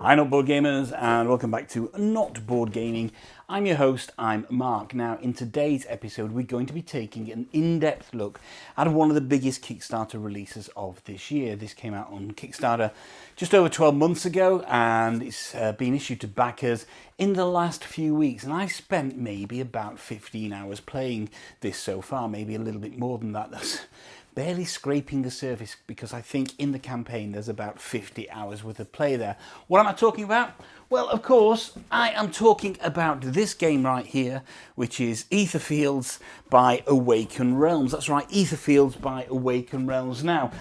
Hi Not Board Gamers, and welcome back to Not Board Gaming. I'm your host, I'm Mark. Now in today's episode we're going to be taking an in-depth look at one of the biggest Kickstarter releases of this year. This came out on Kickstarter just over 12 months ago and it's been issued to backers in the last few weeks, and I've spent maybe about 15 hours playing this so far, maybe a little bit more than that. That's barely scraping the surface because I think in the campaign there's about 50 hours worth of play there. What am I talking about? Well, of course, I am talking about this game right here, which is Etherfields by Awaken Realms. That's right, Etherfields by Awaken Realms. Now,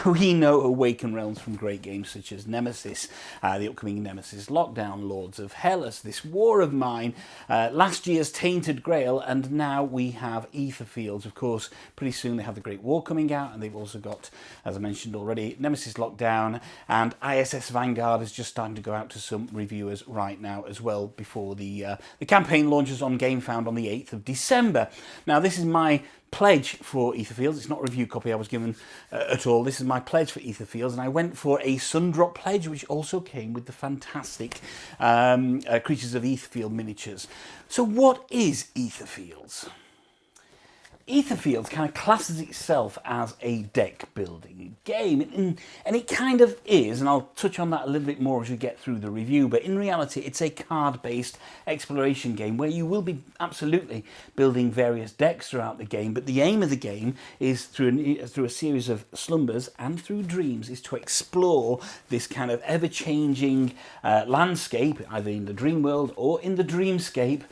we know Awaken Realms from great games such as Nemesis, the upcoming Nemesis Lockdown, Lords of Hellas, This War of Mine, last year's Tainted Grail, and now we have Etherfields. Of course, pretty soon they have the Great War coming out, and they've also got, as I mentioned already, Nemesis Lockdown, and ISS Vanguard is just starting to go out to some reviewers right now as well before the campaign launches on GameFound on the 8th of December. Now, this is my pledge for Etherfields. It's not a review copy I was given at all. This is my pledge for Etherfields, and I went for a Sundrop pledge, which also came with the fantastic Creatures of Etherfield miniatures. So what is Etherfields? Etherfields kind of classes itself as a deck building game, and it kind of is, and I'll touch on that a little bit more as we get through the review, but in reality it's a card-based exploration game where you will be absolutely building various decks throughout the game, but the aim of the game is through a series of slumbers and through dreams is to explore this kind of ever-changing landscape, either in the dream world or in the dreamscape,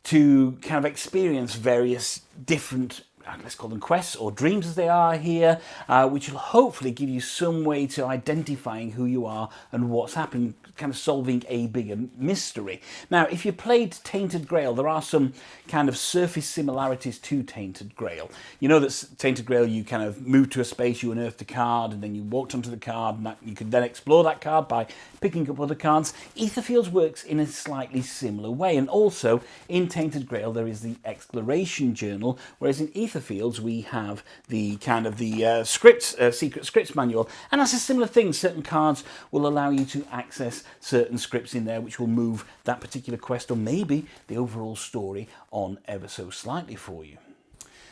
to kind of experience various different, let's call them quests or dreams as they are here, which will hopefully give you some way to identifying who you are and what's happened, kind of solving a bigger mystery. Now, if you played Tainted Grail, there are some kind of surface similarities to Tainted Grail. You know that Tainted Grail, you kind of moved to a space, you unearthed a card, and then you walked onto the card, and you could then explore that card by picking up other cards. Etherfields works in a slightly similar way, and also in Tainted Grail there is the exploration journal, whereas in Etherfields we have the kind of the secret scripts manual, and that's a similar thing. Certain cards will allow you to access certain scripts in there which will move that particular quest or maybe the overall story on ever so slightly for you.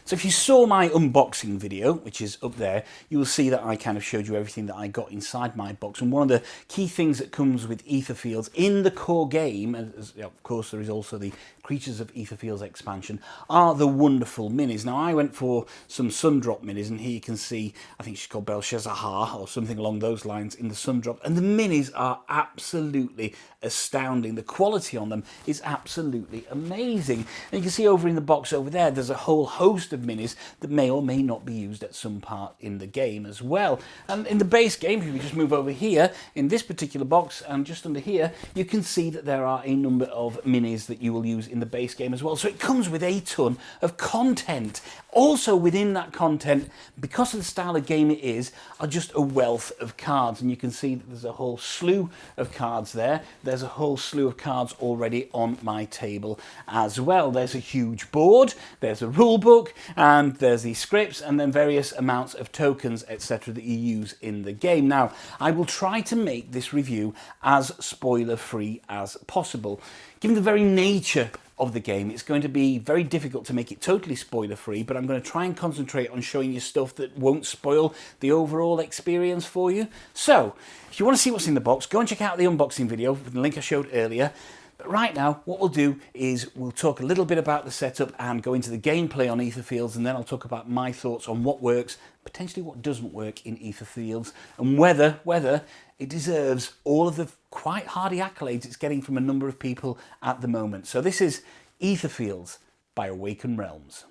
So if you saw my unboxing video, which is up there, you will see that I kind of showed you everything that I got inside my box. And one of the key things that comes with Etherfields in the core game, as of course there is also the Creatures of Etherfields expansion, are the wonderful minis. Now, I went for some Sundrop minis, and here you can see, I think she's called Belshazzar or something along those lines in the Sundrop. And the minis are absolutely astounding. The quality on them is absolutely amazing. And you can see over in the box over there, there's a whole host of minis that may or may not be used at some part in the game as well. And in the base game, if you just move over here, in this particular box and just under here, you can see that there are a number of minis that you will use in the base game as well. So it comes with a ton of content. Also within that content, because of the style of game it is, are just a wealth of cards, and you can see that there's a whole slew of cards there. There's a whole slew of cards already on my table as well. There's a huge board, there's a rule book, and there's the scripts, and then various amounts of tokens, etc. that you use in the game. Now, I will try to make this review as spoiler-free as possible. Given the very nature of the game, it's going to be very difficult to make it totally spoiler-free, but I'm going to try and concentrate on showing you stuff that won't spoil the overall experience for you. So, if you want to see what's in the box, go and check out the unboxing video with the link I showed earlier. But right now, what we'll do is we'll talk a little bit about the setup and go into the gameplay on Etherfields, and then I'll talk about my thoughts on what works, potentially what doesn't work in Etherfields, and whether it deserves all of the quite hardy accolades it's getting from a number of people at the moment. So this is Etherfields by Awaken Realms.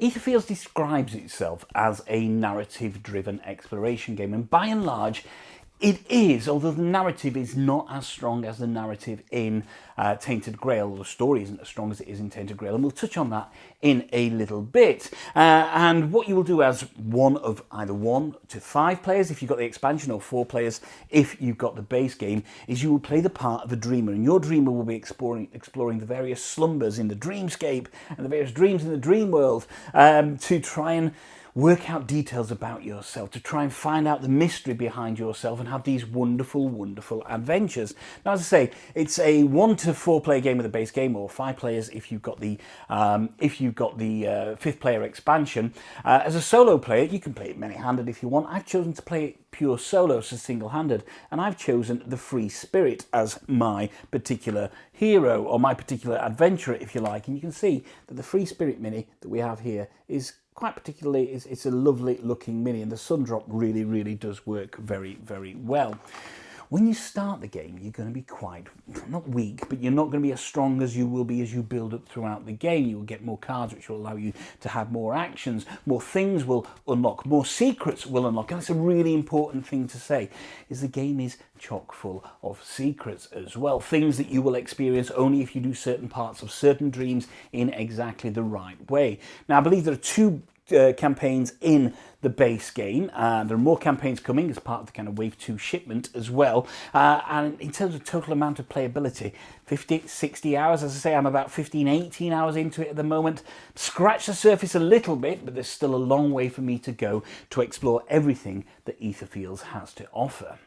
Etherfields describes itself as a narrative-driven exploration game, and by and large, It is, although the narrative is not as strong as the narrative in Tainted Grail. The story isn't as strong as it is in Tainted Grail, and we'll touch on that in a little bit. And what you will do as one of either 1 to 5 players, if you've got the expansion, or 4 players, if you've got the base game, is you will play the part of a dreamer, and your dreamer will be exploring the various slumbers in the dreamscape and the various dreams in the dream world to try and work out details about yourself, to try and find out the mystery behind yourself and have these wonderful, wonderful adventures. Now, as I say, it's a 1 to 4 player game with a base game, or 5 players if you've got the 5th player expansion. As a solo player, you can play it many-handed if you want. I've chosen to play it pure solo, so single-handed, and I've chosen the Free Spirit as my particular hero, or my particular adventurer, if you like. And you can see that the Free Spirit mini that we have here is quite particularly, it's a lovely looking mini, and the sun drop really, really does work very, very well. When you start the game, you're going to be quite, not weak, but you're not going to be as strong as you will be as you build up throughout the game. You will get more cards, which will allow you to have more actions, more things will unlock, more secrets will unlock. And that's a really important thing to say, is the game is chock full of secrets as well. Things that you will experience only if you do certain parts of certain dreams in exactly the right way. Now, I believe there are 2 campaigns in the base game. There are more campaigns coming as part of the kind of Wave 2 shipment as well. And in terms of total amount of playability, 50, 60 hours. As I say, I'm about 15, 18 hours into it at the moment. Scratch the surface a little bit, but there's still a long way for me to go to explore everything that Etherfields has to offer.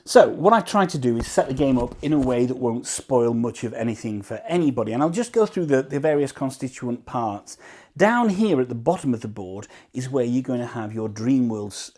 So what I try to do is set the game up in a way that won't spoil much of anything for anybody. And I'll just go through the various constituent parts. Down here at the bottom of the board is where you're going to have your dream worlds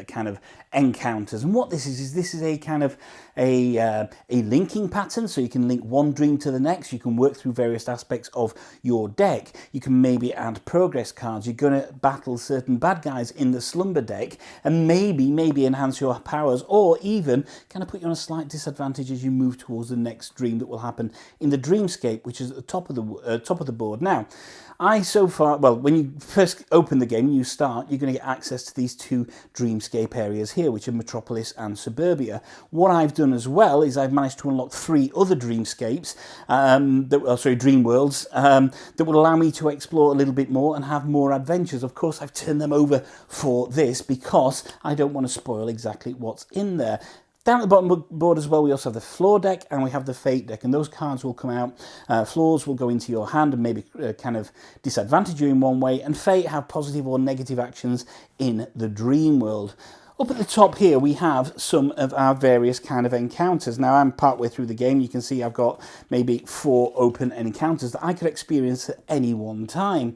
kind of encounters. And what this is a kind of a linking pattern, so you can link one dream to the next. You can work through various aspects of your deck. You can maybe add progress cards. You're going to battle certain bad guys in the slumber deck, and maybe enhance your powers, or even kind of put you on a slight disadvantage as you move towards the next dream that will happen in the dreamscape, which is at the top of the board. Now, when you first open the game, you start, you're going to get access to these 2 dreamscape areas here, which are Metropolis and Suburbia. What I've done as well is I've managed to unlock 3 other dreamscapes, dream worlds, that will allow me to explore a little bit more and have more adventures. Of course, I've turned them over for this because I don't want to spoil exactly what's in there. Down at the bottom of the board as well, we also have the floor deck and we have the fate deck, and those cards will come out. Floors will go into your hand and maybe kind of disadvantage you in one way, and fate have positive or negative actions in the dream world. Up at the top here, we have some of our various kind of encounters. Now, I'm partway through the game. You can see I've got maybe 4 open encounters that I could experience at any one time.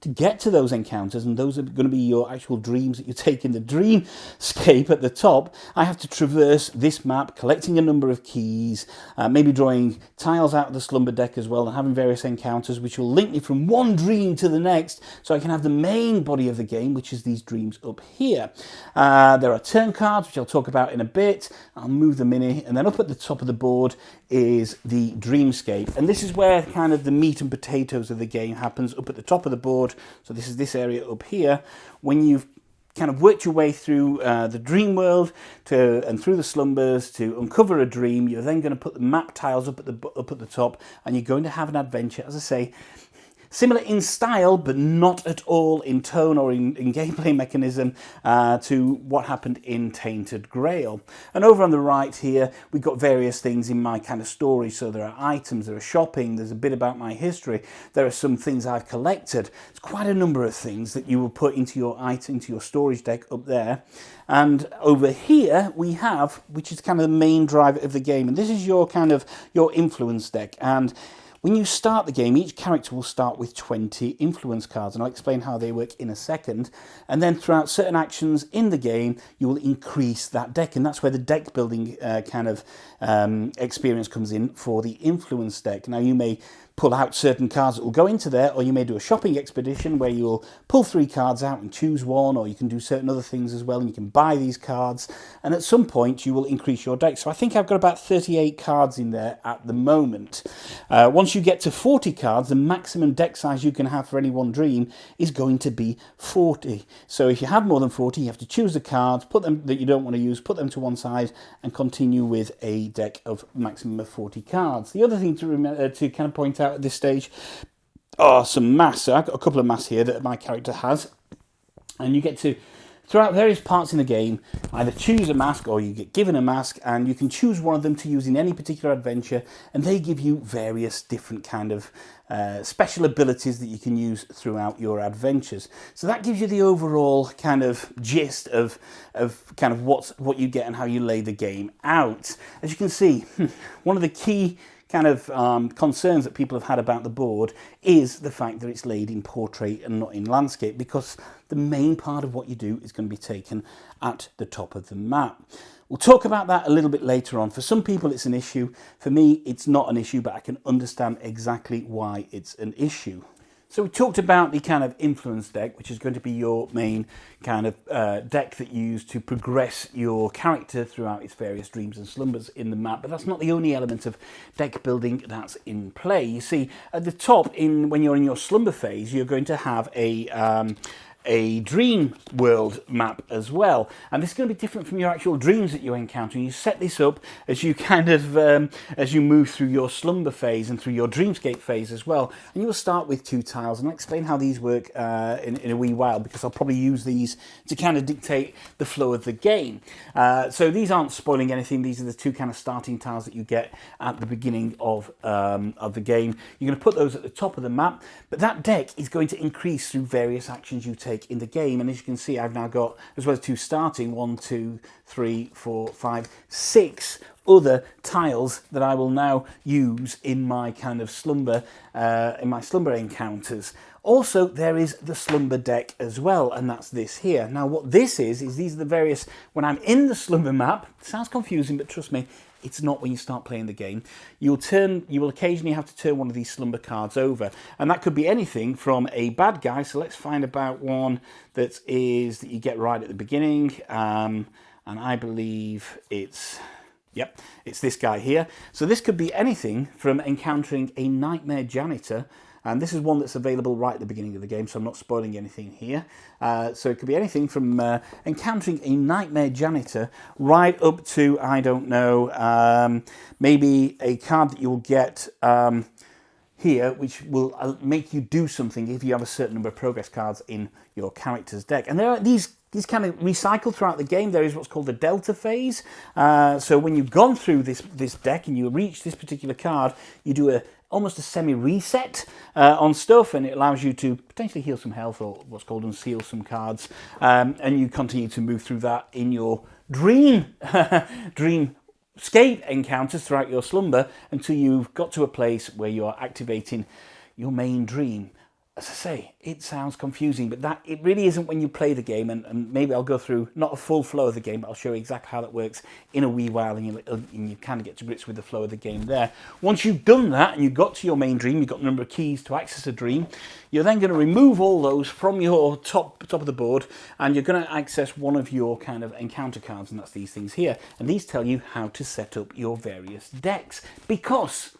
To get to those encounters, and those are going to be your actual dreams that you take in the dreamscape at the top, I have to traverse this map, collecting a number of keys, maybe drawing tiles out of the slumber deck as well, and having various encounters which will link me from one dream to the next, so I can have the main body of the game, which is these dreams up here. There are turn cards, which I'll talk about in a bit. I'll move the mini, and then up at the top of the board is the dreamscape, and this is where kind of the meat and potatoes of the game happens, up at the top of the board. So this is this area up here. When you've kind of worked your way through the dream world and through the slumbers to uncover a dream, you're then going to put the map tiles up at the top, and you're going to have an adventure, as I say, similar in style, but not at all in tone or in gameplay mechanism to what happened in Tainted Grail. And over on the right here, we've got various things in my kind of story. So there are items, there are shopping, there's a bit about my history, there are some things I've collected. It's quite a number of things that you will put into your storage deck up there. And over here we have, which is kind of the main driver of the game, and this is your kind of your influence deck. And when you start the game, each character will start with 20 influence cards, and I'll explain how they work in a second. And then throughout certain actions in the game, you will increase that deck, and that's where the deck building experience comes in for the influence deck. Now, you may pull out certain cards that will go into there, or you may do a shopping expedition where you'll pull 3 cards out and choose one, or you can do certain other things as well, and you can buy these cards, and at some point you will increase your deck. So I think I've got about 38 cards in there at the moment. Once you get to 40 cards, the maximum deck size you can have for any one dream is going to be 40. So if you have more than 40, you have to choose the cards, put them that you don't want to use, put them to one side, and continue with a deck of maximum of 40 cards. The other thing to remember, to kind of point out at this stage, are some masks. So I've got a couple of masks here that my character has, and you get to, throughout various parts in the game, either choose a mask or you get given a mask, and you can choose one of them to use in any particular adventure, and they give you various different kind of special abilities that you can use throughout your adventures. So that gives you the overall kind of gist of kind of what you get and how you lay the game out. As you can see, one of the key kind of concerns that people have had about the board is the fact that it's laid in portrait and not in landscape, because the main part of what you do is going to be taken at the top of the map. We'll talk about that a little bit later on. For some people it's an issue. For me it's not an issue, but I can understand exactly why it's an issue. So we talked about the kind of influence deck, which is going to be your main kind of deck that you use to progress your character throughout its various dreams and slumbers in the map. But that's not the only element of deck building that's in play. You see, at the top, when you're in your slumber phase, you're going to have a dream world map as well, and this is going to be different from your actual dreams that you encounter. You set this up as you kind of as you move through your slumber phase and through your dreamscape phase as well, and you will start with 2 tiles, and I'll explain how these work in a wee while, because I'll probably use these to kind of dictate the flow of the game. So these aren't spoiling anything. These are the 2 kind of starting tiles that you get at the beginning of the game. You're going to put those at the top of the map, but that deck is going to increase through various actions you take in the game. And as you can see, I've now got, as well as 2 starting, 1, 2, 3, 4, 5, 6 other tiles that I will now use in my kind of slumber encounters. Also, there is the slumber deck as well, and that's this here. Now what this is these are the various, when I'm in the slumber map, it sounds confusing, but trust me, it's not when you start playing the game. You will occasionally have to turn one of these slumber cards over, and that could be anything from a bad guy. So let's find about one that you get right at the beginning, and I believe it's this guy here. So this could be anything from encountering a nightmare janitor. And this is one that's available right at the beginning of the game, so I'm not spoiling anything here. So it could be anything from encountering a nightmare janitor right up to, I don't know, maybe a card that you'll get here, which will make you do something if you have a certain number of progress cards in your character's deck. And there are these kind of recycle throughout the game. There is what's called the Delta phase. So when you've gone through this deck and you reach this particular card, you do almost a semi-reset on stuff, and it allows you to potentially heal some health, or what's called unseal some cards, and you continue to move through that in your dreamscape encounters throughout your slumber until you've got to a place where you are activating your main dream. As I say, it sounds confusing, but it really isn't when you play the game, and maybe I'll go through, not a full flow of the game, but I'll show you exactly how that works in a wee while, and you kind of get to grips with the flow of the game there. Once you've done that, and you've got to your main dream, you've got the number of keys to access a dream, you're then going to remove all those from your top of the board, and you're going to access one of your kind of encounter cards, and that's these things here. And these tell you how to set up your various decks, because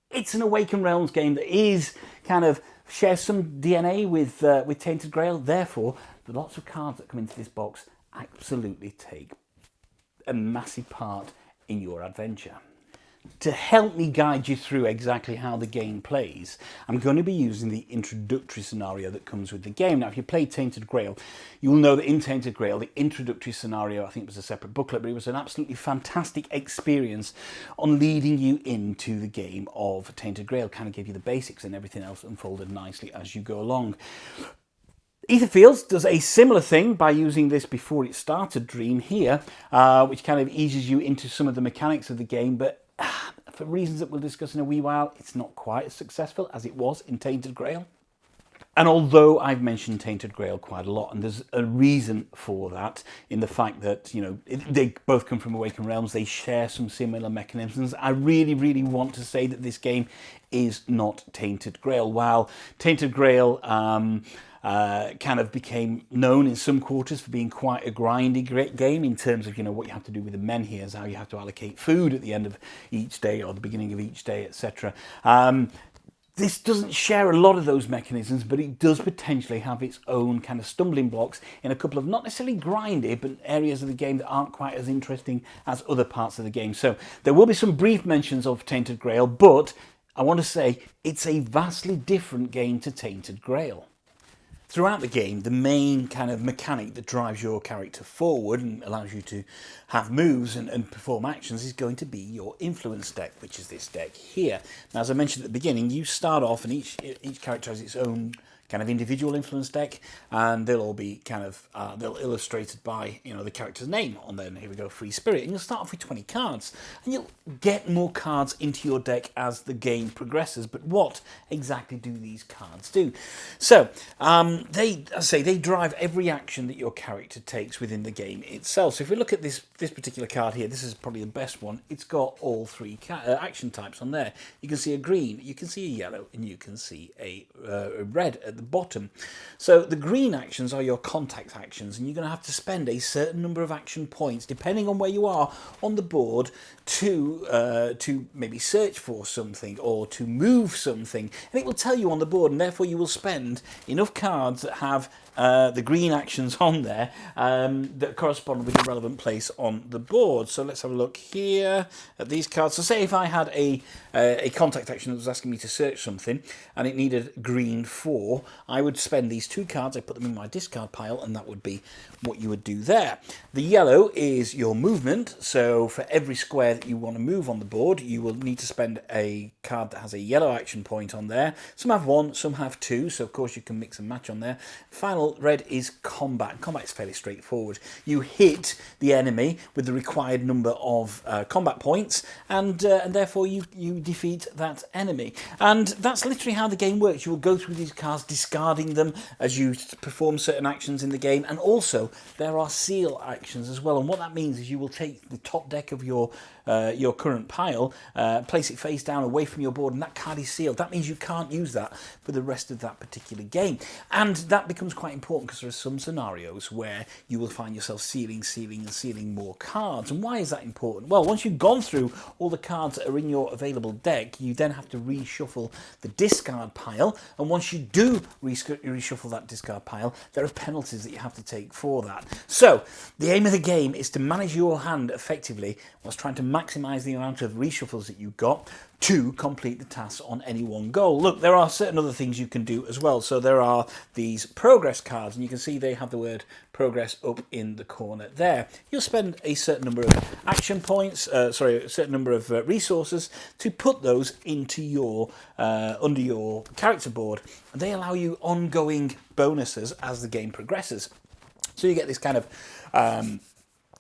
it's an Awaken Realms game that is kind of shares some DNA with Tainted Grail. Therefore, the lots of cards that come into this box absolutely take a massive part in your adventure. To help me guide you through exactly how the game plays, I'm going to be using the introductory scenario that comes with the game. Now, if you played Tainted Grail, you'll know that in Tainted Grail, the introductory scenario, I think it was a separate booklet, but it was an absolutely fantastic experience on leading you into the game of Tainted Grail. Kind of gave you the basics, and everything else unfolded nicely as you go along. Etherfields does a similar thing by using this before it started dream here, which kind of eases you into some of the mechanics of the game, but for reasons that we'll discuss in a wee while, it's not quite as successful as it was in Tainted Grail. And although I've mentioned Tainted Grail quite a lot, and there's a reason for that, in the fact that, you know, they both come from Awaken Realms, they share some similar mechanisms, I really, really want to say that this game is not Tainted Grail. While Tainted Grail kind of became known in some quarters for being quite a grindy great game in terms of, you know, what you have to do with the menhirs, how you have to allocate food at the end of each day or the beginning of each day, etc. This doesn't share a lot of those mechanisms, but it does potentially have its own kind of stumbling blocks in a couple of not necessarily grindy, but areas of the game that aren't quite as interesting as other parts of the game. So there will be some brief mentions of Tainted Grail, but I want to say it's a vastly different game to Tainted Grail. Throughout the game, the main kind of mechanic that drives your character forward and allows you to have moves and perform actions is going to be your influence deck, which is this deck here. Now, as I mentioned at the beginning, you start off and each character has its own kind of individual influence deck, and they'll all be kind of they'll illustrated by, you know, the character's name on there. And here we go, Free Spirit, and you'll start off with 20 cards, and you'll get more cards into your deck as the game progresses. But what exactly do these cards do? So they drive every action that your character takes within the game itself. So if we look at this particular card here, this is probably the best one. It's got all three action types on there. You can see a green, you can see a yellow, and you can see a red at the bottom. So the green actions are your contact actions, and you're going to have to spend a certain number of action points, depending on where you are on the board, to maybe search for something or to move something, and it will tell you on the board, and therefore you will spend enough cards that have the green actions on there that correspond with the relevant place on the board. So let's have a look here at these cards. So say if I had a contact action that was asking me to search something and it needed green 4, I would spend these 2 cards, I put them in my discard pile, and that would be what you would do there. The yellow is your movement, so for every square that you want to move on the board, you will need to spend a card that has a yellow action point on there. Some have 1, some have 2, so of course you can mix and match on there. Final red is combat. Combat is fairly straightforward. You hit the enemy with the required number of combat points, and therefore you defeat that enemy. And that's literally how the game works. You will go through these cards, discarding them as you perform certain actions in the game, and also there are seal actions as well. And what that means is you will take the top deck of your current pile, place it face down away from your board, and that card is sealed. That means you can't use that for the rest of that particular game. And that becomes quite important because there are some scenarios where you will find yourself sealing more cards. And why is that important? Well, once you've gone through all the cards that are in your available deck, you then have to reshuffle the discard pile. And once you do reshuffle that discard pile, there are penalties that you have to take for that. So the aim of the game is to manage your hand effectively whilst trying to maximise the amount of reshuffles that you've got to complete the tasks on any one goal. Look, there are certain other things you can do as well. So there are these progress cards, and you can see they have the word progress up in the corner there. You'll spend a certain number of action points, a certain number of resources to put those into your under your character board, and they allow you ongoing bonuses as the game progresses. So you get this kind of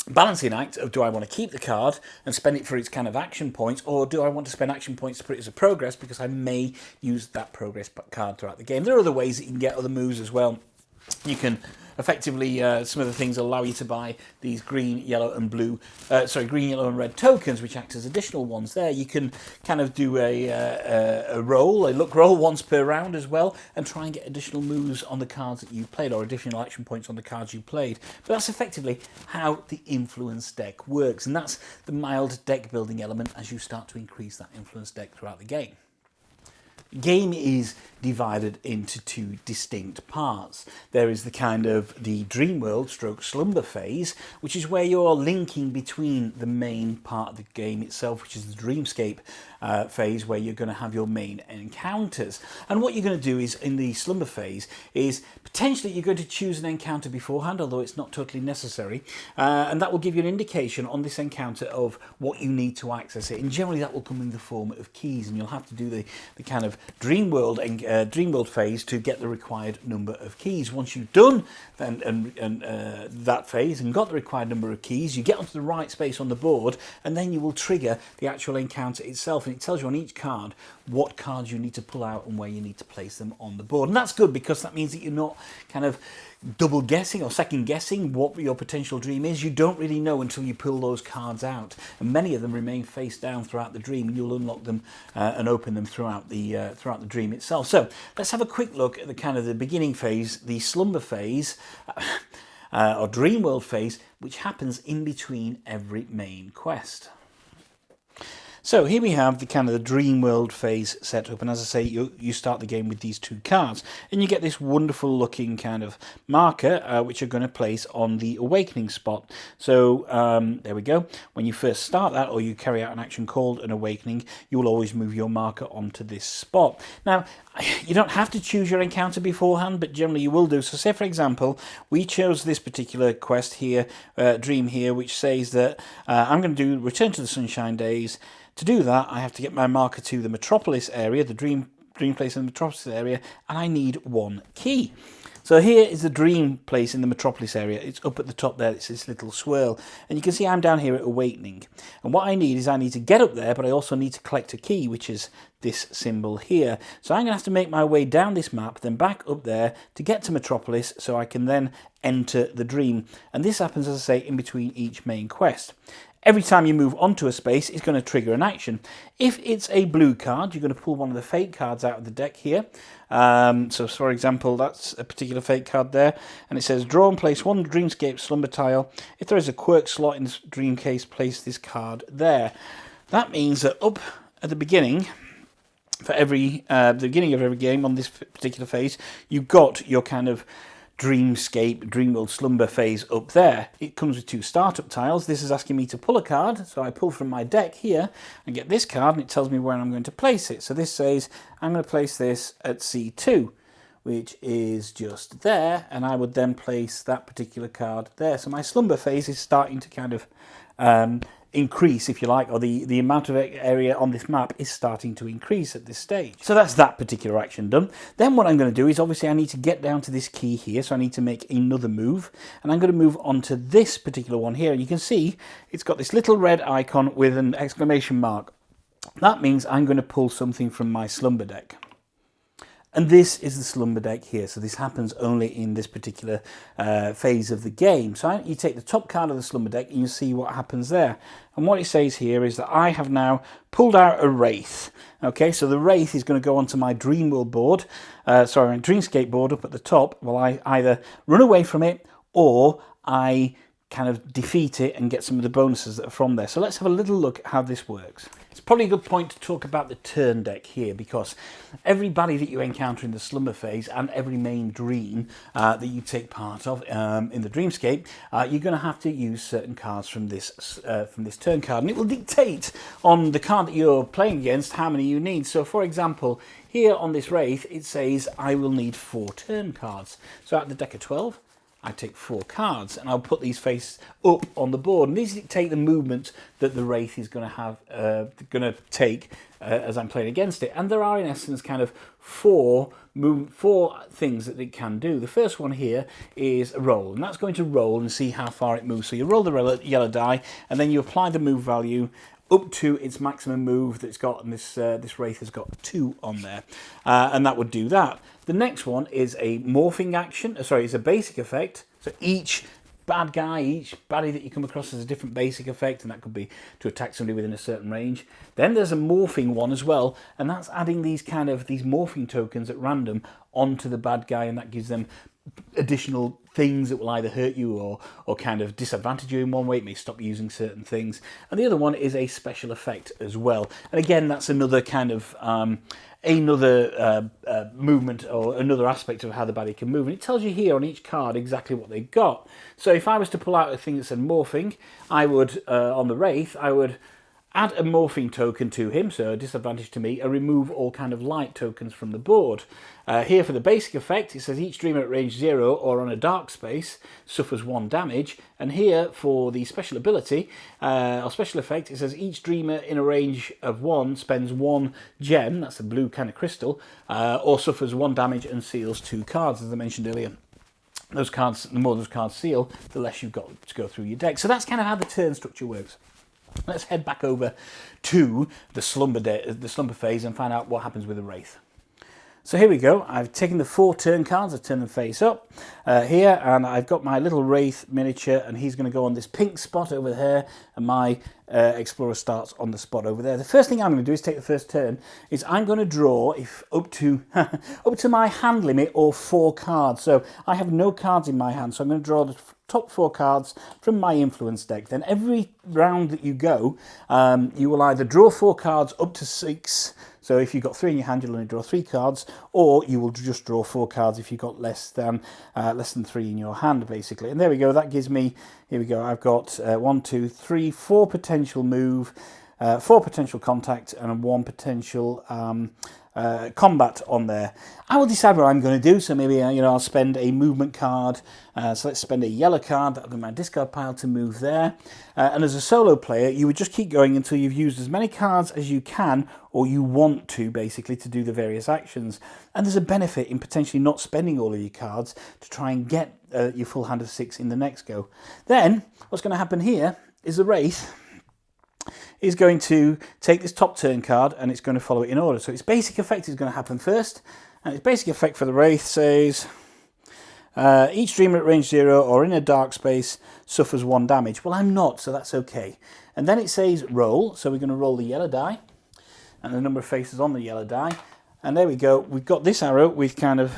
balancing act of, do I want to keep the card and spend it for its kind of action points, or do I want to spend action points to put it as a progress because I may use that progress card throughout the game. There are other ways that you can get other moves as well. You can effectively, some of the things allow you to buy these green, yellow and red tokens, which act as additional ones there. You can kind of do a luck roll once per round as well, and try and get additional moves on the cards that you played, or additional action points on the cards you played. But that's effectively how the influence deck works, and that's the mild deck building element as you start to increase that influence deck throughout the game. The game is divided into 2 distinct parts. There is the kind of the dream world stroke slumber phase, which is where you're linking between the main part of the game itself, which is the dreamscape phase, where you're going to have your main encounters. And what you're going to do is, in the slumber phase, is potentially you're going to choose an encounter beforehand, although it's not totally necessary, and that will give you an indication on this encounter of what you need to access it. And generally that will come in the form of keys, and you'll have to do the kind of dream world phase to get the required number of keys. Once you've done that phase and got the required number of keys, you get onto the right space on the board, and then you will trigger the actual encounter itself, and it tells you on each card what cards you need to pull out and where you need to place them on the board. And that's good, because that means that you're not kind of double guessing or second guessing what your potential dream is. You don't really know until you pull those cards out, and many of them remain face down throughout the dream, and you'll unlock them and open them throughout the dream itself. So let's have a quick look at the kind of the beginning phase, the slumber phase or dream world phase, which happens in between every main quest. So here we have the kind of the dream world phase set up, and as I say, you start the game with these 2 cards, and you get this wonderful looking kind of marker which you're going to place on the awakening spot. So there we go. When you first start that, or you carry out an action called an awakening, you will always move your marker onto this spot. Now, you don't have to choose your encounter beforehand, but generally you will do. So say, for example, we chose this particular quest here, dream here, which says that I'm going to do Return to the Sunshine Days. To do that, I have to get my marker to the Metropolis area, the dream place in the Metropolis area, and I need 1 key. So here is the dream place in the Metropolis area. It's up at the top there. It's this little swirl. And you can see I'm down here at Awakening. And what I need to get up there, but I also need to collect a key, which is this symbol here. So I'm going to have to make my way down this map, then back up there to get to Metropolis so I can then enter the dream. And this happens, as I say, in between each main quest. Every time you move onto a space, it's going to trigger an action. If it's a blue card, you're going to pull one of the fate cards out of the deck here. So, for example, that's a particular fate card there. And it says, draw and place 1 Dreamscape Slumber tile. If there is a quirk slot in the dream case, place this card there. That means that up at the beginning, for the beginning of every game on this particular phase, you've got your kind of Dreamscape, Dreamworld Slumber phase up there. It comes with 2 startup tiles. This is asking me to pull a card, so I pull from my deck here and get this card, and it tells me where I'm going to place it. So this says I'm going to place this at C2, which is just there, and I would then place that particular card there. So my slumber phase is starting to kind of increase, if you like, or the amount of area on this map is starting to increase at this stage. So that's that particular action done. Then what I'm going to do is, obviously, I need to get down to this key here, so I need to make another move, and I'm going to move on to this particular one here, and you can see it's got this little red icon with an exclamation mark. That means I'm going to pull something from my slumber deck. And this is the slumber deck here, so this happens only in this particular phase of the game. So you take the top card of the slumber deck and you see what happens there. And what it says here is that I have now pulled out a Wraith. Okay, so the Wraith is going to go onto my Dreamworld board, my Dreamscape board up at the top. Well, I either run away from it or I kind of defeat it and get some of the bonuses that are from there. So let's have a little look at how this works. It's probably a good point to talk about the turn deck here, because every baddie that you encounter in the slumber phase and every main dream that you take part of in the Dreamscape, you're going to have to use certain cards from this turn card, and it will dictate on the card that you're playing against how many you need. So for example, here on this Wraith, it says I will need 4 turn cards. So out of the deck of 12, I take 4 cards, and I'll put these face up on the board, and these dictate the movement that the Wraith is going to have, take as I'm playing against it. And there are, in essence, kind of 4 things that it can do. The first one here is a roll, and that's going to roll and see how far it moves. So you roll the yellow die, and then you apply the move value up to its maximum move that it's got, and this Wraith has got 2 on there, and that would do that. The next one is a morphing action. It's a basic effect. So each bad guy, each baddie that you come across has a different basic effect, and that could be to attack somebody within a certain range. Then there's a morphing one as well, and that's adding these morphing tokens at random onto the bad guy, and that gives them additional things that will either hurt you or kind of disadvantage you in one way. It may stop using certain things. And the other one is a special effect as well. And again, that's another kind of movement or another aspect of how the baddie can move. And it tells you here on each card exactly what they've got. So if I was to pull out a thing that said morphing, I would, on the Wraith, I would add a morphing token to him, so a disadvantage to me, and remove all kind of light tokens from the board. Here for the basic effect, it says each dreamer at range 0 or on a dark space suffers 1 damage. And here for the special ability, or special effect, it says each dreamer in a range of 1 spends 1 gem, that's a blue kind of crystal, or suffers 1 damage and seals 2 cards, as I mentioned earlier. Those cards, the more those cards seal, the less you've got to go through your deck. So that's kind of how the turn structure works. Let's head back over to the slumber phase and find out what happens with the Wraith. So here we go. I've taken the 4 turn cards, I've turned them face up here, and I've got my little Wraith miniature, and he's going to go on this pink spot over there, and my Explorer starts on the spot over there. The first thing I'm going to do is take the first turn, is I'm going to draw up to up to my hand limit, or 4 cards. So I have no cards in my hand, so I'm going to draw the top 4 cards from my influence deck. Then every round that you go, you will either draw 4 cards up to 6. So if you've got 3 in your hand, you'll only draw 3 cards, or you will just draw 4 cards if you've got less than 3 in your hand, basically. And there we go. That gives me, here we go. I've got 1, 2, 3, 4 potential move, 4 potential contact, and 1 potential combat on there. I will decide what I'm going to do. So maybe I'll spend a movement card. So let's spend a yellow card. That'll be my discard pile to move there. And as a solo player, you would just keep going until you've used as many cards as you can, or you want to, basically, to do the various actions. And there's a benefit in potentially not spending all of your cards to try and get your full hand of 6 in the next go. Then what's going to happen here is the Wraith is going to take this top turn card, and it's going to follow it in order. So its basic effect is going to happen first, and its basic effect for the Wraith says each dreamer at range 0 or in a dark space suffers 1 damage. Well, I'm not, so that's okay. And then it says roll, so we're going to roll the yellow die, and the number of faces on the yellow die. And there we go. We've got this arrow with kind of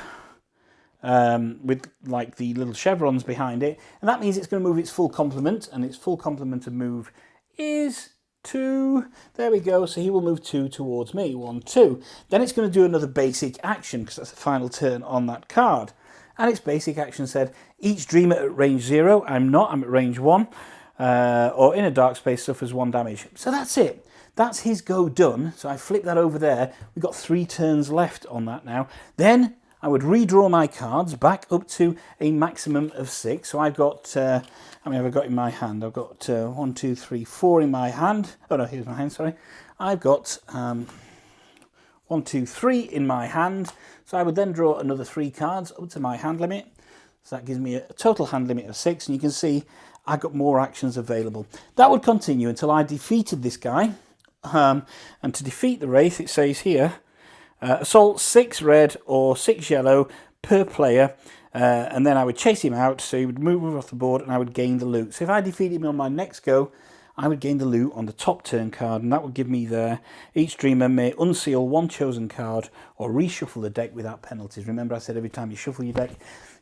with like the little chevrons behind it, and that means it's going to move its full complement, and its full complement of move is 2. There we go. So he will move 2 towards me. 1, 2. Then it's going to do another basic action, because that's the final turn on that card. And its basic action said each dreamer at range 0, I'm at range 1, or in a dark space suffers 1 damage. So that's it. That's his go done. So I flip that over there. We've got 3 turns left on that now. Then I would redraw my cards back up to a maximum of 6. So I've got, how many have I got in my hand? I've got 1, 2, 3, 4 in my hand. Oh no, here's my hand, sorry. I've got 1, 2, 3 in my hand. So I would then draw another 3 cards up to my hand limit. So that gives me a total hand limit of 6. And you can see I've got more actions available. That would continue until I defeated this guy. And to defeat the Wraith, it says here, assault 6 red or 6 yellow per player, and then I would chase him out, so he would move off the board and I would gain the loot. So if I defeat him on my next go, I would gain the loot on the top turn card, and that would give me there, each dreamer may unseal 1 chosen card or reshuffle the deck without penalties. Remember I said every time you shuffle your deck,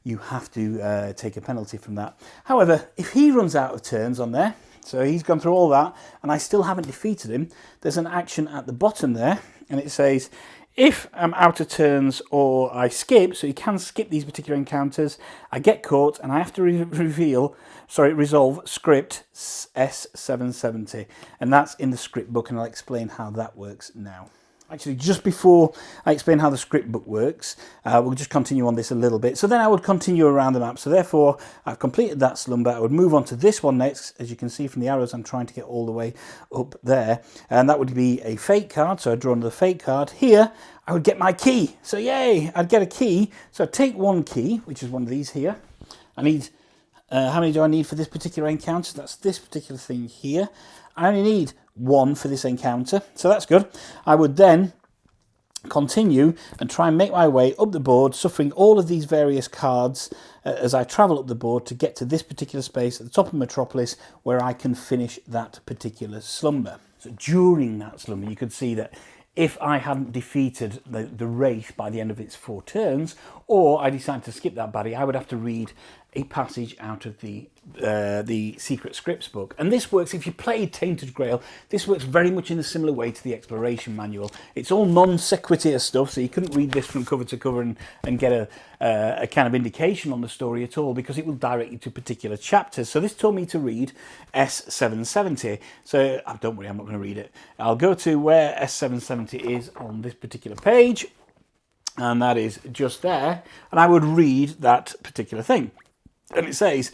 you have to take a penalty from that. However, if he runs out of turns on there, so he's gone through all that, and I still haven't defeated him, there's an action at the bottom there, and it says, if I'm out of turns or I skip, so you can skip these particular encounters, I get caught and I have to resolve script S770. And that's in the script book, and I'll explain how that works now. Actually, just before I explain how the script book works, we'll just continue on this a little bit. So then I would continue around the map. So therefore, I've completed that slumber. I would move on to this one next. As you can see from the arrows, I'm trying to get all the way up there. And that would be a fate card. So I'd draw another fate card. Here, I would get my key. So yay, I'd get a key. So I'd take 1 key, which is one of these here. I need, how many do I need for this particular encounter? That's this particular thing here. I only need 1 for this encounter, so that's good. I would then continue and try and make my way up the board, suffering all of these various cards as I travel up the board to get to this particular space at the top of Metropolis where I can finish that particular slumber. So during that slumber, you could see that if I hadn't defeated the Wraith by the end of its 4 turns, or I decided to skip that baddie, I would have to read a passage out of the secret scripts book. And this works, if you played Tainted Grail, this works very much in a similar way to the exploration manual. It's all non sequitur stuff, so you couldn't read this from cover to cover and get a kind of indication on the story at all, because it will direct you to particular chapters. So this told me to read S770. So don't worry, I'm not going to read it. I'll go to where S770 is on this particular page, and that is just there, and I would read that particular thing. And it says,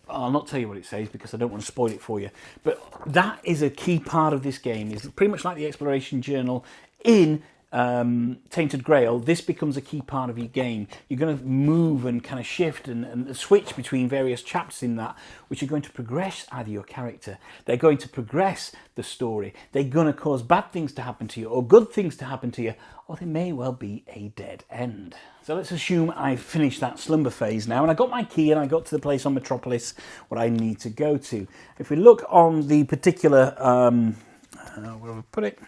I'll not tell you what it says because I don't want to spoil it for you, but that is a key part of this game. It's pretty much like the exploration journal in Tainted Grail, this becomes a key part of your game. You're going to move and kind of shift and switch between various chapters in that, which are going to progress either your character, they're going to progress the story, they're going to cause bad things to happen to you or good things to happen to you, or they may well be a dead end. So let's assume I've finished that slumber phase now, and I got my key and I got to the place on Metropolis where I need to go to. If we look on the particular, where have we put it?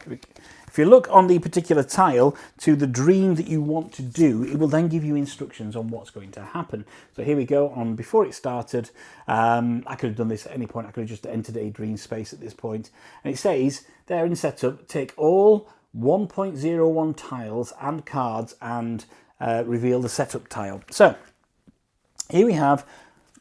If you look on the particular tile to the dream that you want to do, it will then give you instructions on what's going to happen. So here we go on before it started. I could have done this at any point. I could have just entered a dream space at this point. And it says there in setup, take all 1.01 tiles and cards and reveal the setup tile. So here we have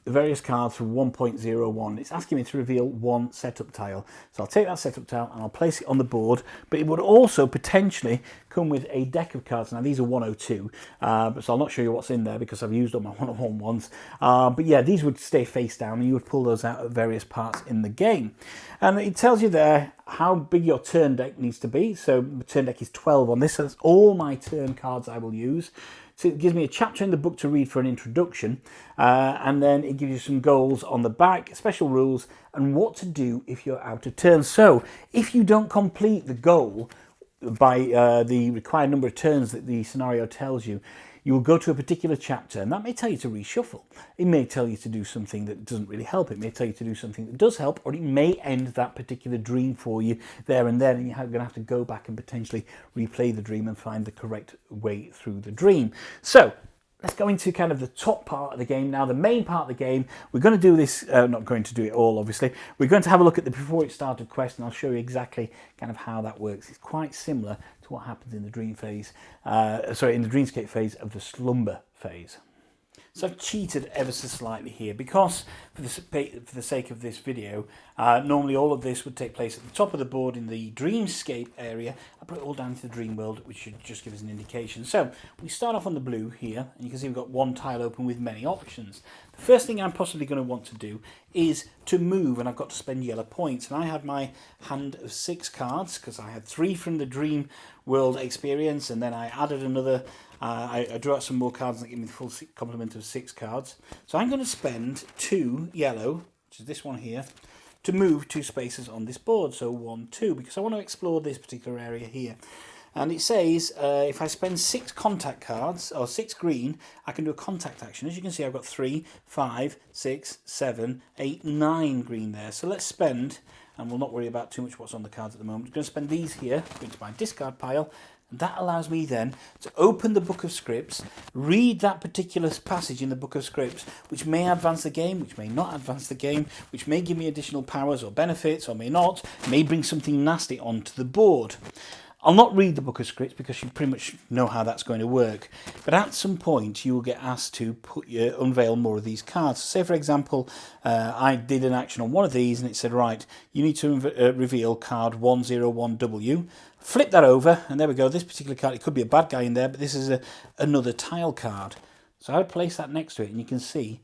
the various cards from 1.01. It's asking me to reveal one setup tile. So I'll take that setup tile and I'll place it on the board, but it would also potentially come with a deck of cards. Now these are 102, so I'll not show you what's in there because I've used all my 101 ones. But yeah, these would stay face down and you would pull those out at various parts in the game. And it tells you there how big your turn deck needs to be. So the turn deck is 12 on this, so that's all my turn cards I will use. So it gives me a chapter in the book to read for an introduction, and then it gives you some goals on the back, special rules, and what to do if you're out of turn. So if you don't complete the goal by the required number of turns that the scenario tells you, you will go to a particular chapter, and that may tell you to reshuffle. It may tell you to do something that doesn't really help. It may tell you to do something that does help, or it may end that particular dream for you there and then, and you're going to have to go back and potentially replay the dream and find the correct way through the dream. So let's go into kind of the top part of the game now, the main part of the game. We're going to do this, not going to do it all, obviously. We're going to have a look at the before it started quest, and I'll show you exactly kind of how that works. It's quite similar to what happens in the dream phase, in the dreamscape phase of the slumber phase. So I've cheated ever so slightly here because for the sake of this video, normally all of this would take place at the top of the board in the dreamscape area. I put it all down to the dream world, which should just give us an indication. So we start off on the blue here, and you can see we've got one tile open with many options. The first thing I'm possibly going to want to do is to move, and I've got to spend yellow points. And I had my hand of 6 cards because I had 3 from the dream world experience, and then I added another. I drew out some more cards that give me the full complement of 6 cards. So I'm going to spend 2 yellow, which is this one here, to move 2 spaces on this board. So 1, 2, because I want to explore this particular area here. And it says if I spend 6 contact cards, or 6 green, I can do a contact action. As you can see, I've got 3, 5, 6, 7, 8, 9 green there. So let's spend, and we'll not worry about too much what's on the cards at the moment. I'm going to spend these here, go into my discard pile. And that allows me then to open the book of scripts, read that particular passage in the book of scripts, which may advance the game, which may not advance the game, which may give me additional powers or benefits, or may not, may bring something nasty onto the board. I'll not read the book of scripts because you pretty much know how that's going to work. But at some point, you will get asked to unveil more of these cards. So say, for example, I did an action on one of these and it said, right, you need to reveal card 101W. Flip that over, and there we go. This particular card, it could be a bad guy in there, but this is another tile card. So I would place that next to it, and you can see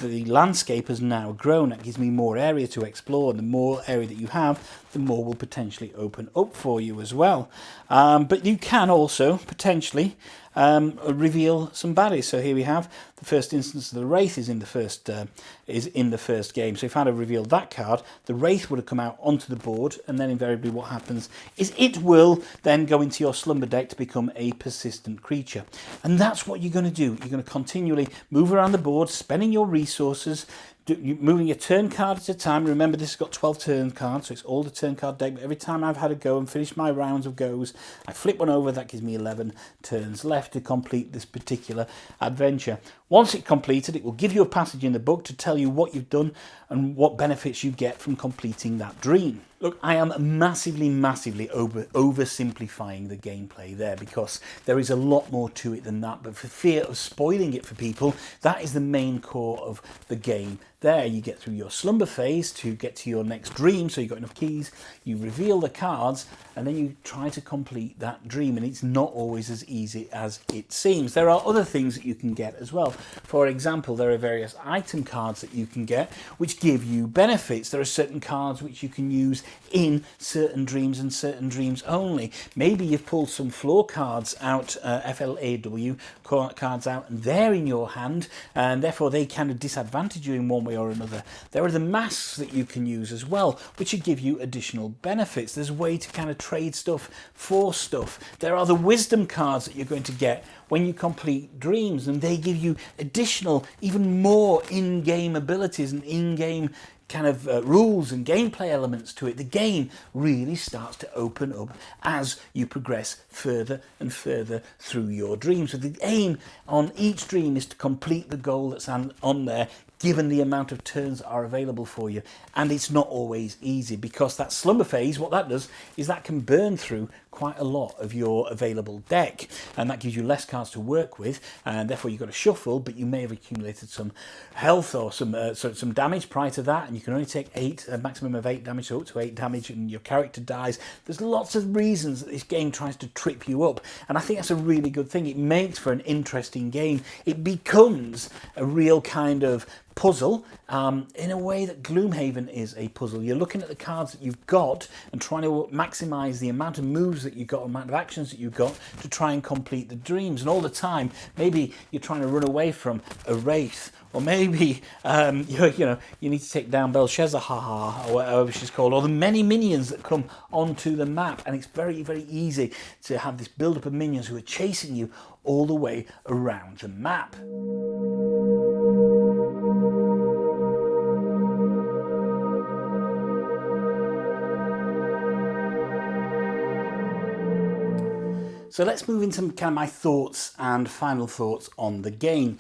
the landscape has now grown. That gives me more area to explore, and the more area that you have, the more will potentially open up for you as well. But you can also potentially reveal some baddies. So here we have the first instance of the Wraith is in the first game. So if I had revealed that card, the Wraith would have come out onto the board, and then invariably what happens is it will then go into your slumber deck to become a persistent creature. And that's what you're going to do. You're going to continually move around the board, spending your resources, moving your turn card at a time. Remember, this has got 12 turn cards, so it's all the turn card deck. But every time I've had a go and finished my rounds of goes, I flip one over. That gives me 11 turns left to complete this particular adventure. Once it's completed, it will give you a passage in the book to tell you what you've done and what benefits you get from completing that dream. Look, I am massively oversimplifying the gameplay there because there is a lot more to it than that. But for fear of spoiling it for people, that is the main core of the game. There, you get through your slumber phase to get to your next dream, so you've got enough keys, you reveal the cards, and then you try to complete that dream, and it's not always as easy as it seems. There are other things that you can get as well. For example, there are various item cards that you can get which give you benefits. There are certain cards which you can use in certain dreams and certain dreams only. Maybe you've pulled some floor cards out, FLAW cards out, and they're in your hand, and therefore they kind of disadvantage you in one way or another. There are the masks that you can use as well, which will give you additional benefits. There's a way to kind of trade stuff for stuff. There are the wisdom cards that you're going to get when you complete dreams, and they give you additional, even more in-game abilities and in-game kind of rules and gameplay elements to it. The game really starts to open up as you progress further and further through your dreams. So the aim on each dream is to complete the goal that's on there, given the amount of turns that are available for you. And it's not always easy, because that slumber phase, what that does is that can burn through quite a lot of your available deck, and that gives you less cards to work with, and therefore you've got to shuffle, but you may have accumulated some health or some damage prior to that, and you can only take a maximum of 8 damage, so up to 8 damage, and your character dies. There's lots of reasons that this game tries to trip you up, and I think that's a really good thing. It makes for an interesting game. It becomes a real kind of puzzle, in a way that Gloomhaven is a puzzle. You're looking at the cards that you've got and trying to maximise the amount of moves that you've got, amount of actions that you've got to try and complete the dreams. And all the time, maybe you're trying to run away from a wraith, or maybe you need to take down Belshazzar, or whatever she's called, or the many minions that come onto the map. And it's very, very easy to have this build-up of minions who are chasing you all the way around the map. So let's move into kind of my thoughts and final thoughts on the game.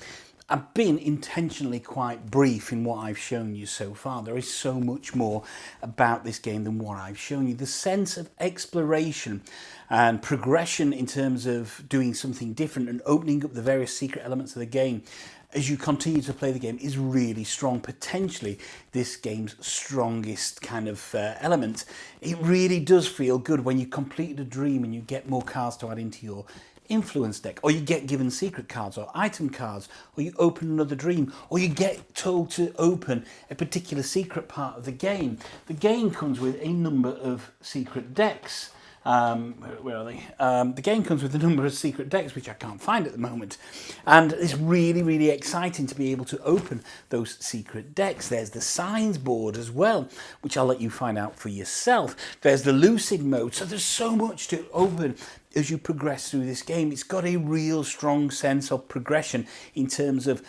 I've been intentionally quite brief in what I've shown you so far. There is so much more about this game than what I've shown you. The sense of exploration and progression in terms of doing something different and opening up the various secret elements of the game as you continue to play the game is really strong. Potentially this game's strongest kind of element. It really does feel good when you complete a dream and you get more cards to add into your influence deck, or you get given secret cards or item cards, or you open another dream, or you get told to open a particular secret part of the game. The game comes with a number of secret decks. Where are they? The game comes with a number of secret decks, which I can't find at the moment, and it's really, really exciting to be able to open those secret decks. There's the signs board as well, which I'll let you find out for yourself. There's the lucid mode, so there's so much to open as you progress through this game. It's got a real strong sense of progression in terms of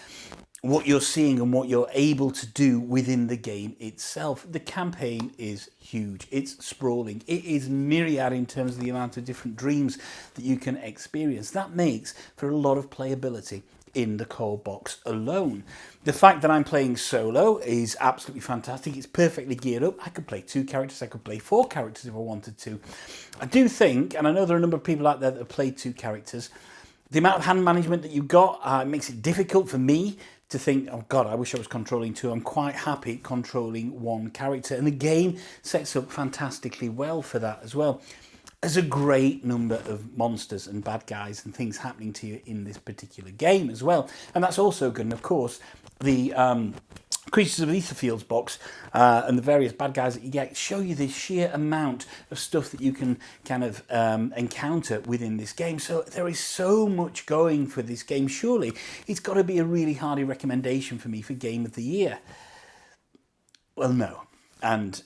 what you're seeing and what you're able to do within the game itself. The campaign is huge. It's sprawling. It is myriad in terms of the amount of different dreams that you can experience. That makes for a lot of playability in the core box alone. The fact that I'm playing solo is absolutely fantastic. It's perfectly geared up. I could play 2 characters. I could play 4 characters if I wanted to. I do think, and I know there are a number of people out there that have played 2 characters, the amount of hand management that you've got makes it difficult for me to think, oh God, I wish I was controlling 2. I'm quite happy controlling 1 character. And the game sets up fantastically well for that as well. There's a great number of monsters and bad guys and things happening to you in this particular game as well. And that's also good. And of course, the Creatures of Etherfields box and the various bad guys that you get show you the sheer amount of stuff that you can kind of encounter within this game. So there is so much going for this game. Surely it's got to be a really hearty recommendation for me for Game of the Year. Well, no. And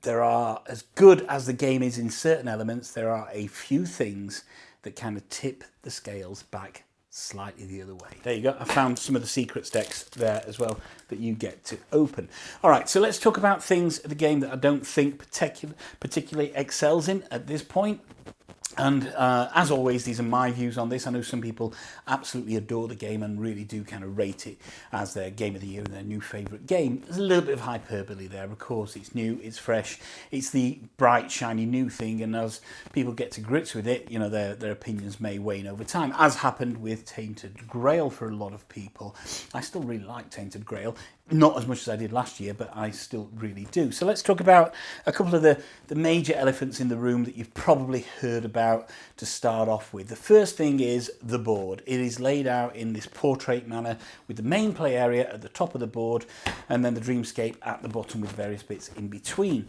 there are, as good as the game is in certain elements, there are a few things that kind of tip the scales back slightly the other way. There you go. I found some of the secrets decks there as well that you get to open. All right, so let's talk about things of the game that I don't think particularly excels in at this point. And as always, these are my views on this. I know some people absolutely adore the game and really do kind of rate it as their game of the year and their new favourite game. There's a little bit of hyperbole there. Of course, it's new, it's fresh, it's the bright, shiny new thing. And as people get to grips with it, you know, their opinions may wane over time, as happened with Tainted Grail for a lot of people. I still really like Tainted Grail. Not as much as I did last year, but I still really do. So let's talk about a couple of the major elephants in the room that you've probably heard about to start off with. The first thing is the board. It is laid out in this portrait manner with the main play area at the top of the board and then the dreamscape at the bottom with various bits in between.